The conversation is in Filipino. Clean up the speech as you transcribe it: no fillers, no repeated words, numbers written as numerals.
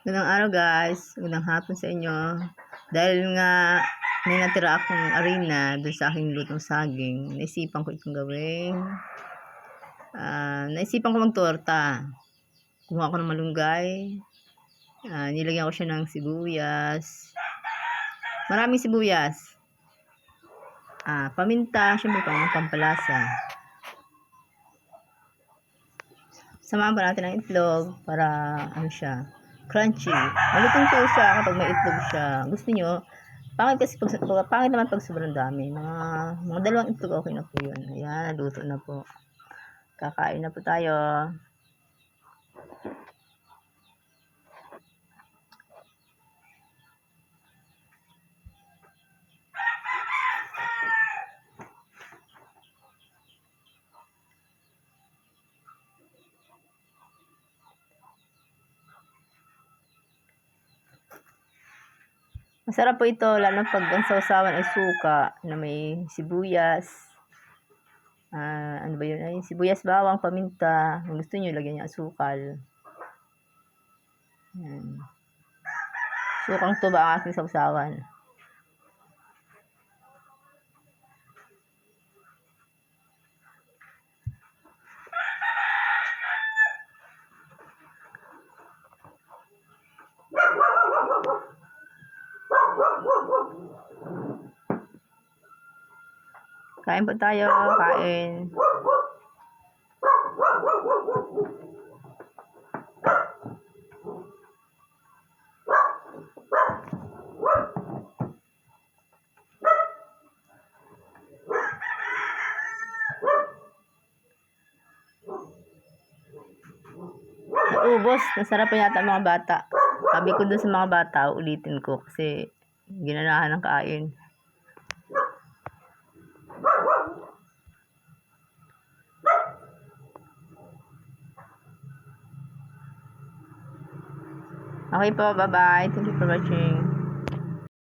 Magandang araw guys, magandang hapon sa inyo. Dahil nga may natira akong arena doon sa aking lutong saging, naisipan ko itong gawin. Naisipan ko magtorta. Kumuha ko ng malunggay, nilagyan ko siya ng sibuyas, maraming sibuyas, paminta, syempre pampalasa. Samahan pa natin ang itlog para ano siya, crunchy. Malutong po siya kapag may itlog siya. Gusto nyo, pangit naman pag sobrang dami. Mga dalawang itlog okay na po yun. Ayan, naluto na po. Kakain na po tayo. Masarap po ito, lalo pag ang sausawan ay suka na may sibuyas. Ano ba yun? Ay, sibuyas, bawang, paminta. Kung gusto nyo, lagyan nyo asukal. Ayan. Sukang tuba ang aking sausawan. Kain po tayo, kain. Ubos, nasarap pa yata mga bata. Sabi ko dun sa mga bata, ulitin ko kasi ginanahan ng kain. Okay po, bye-bye. Thank you for watching.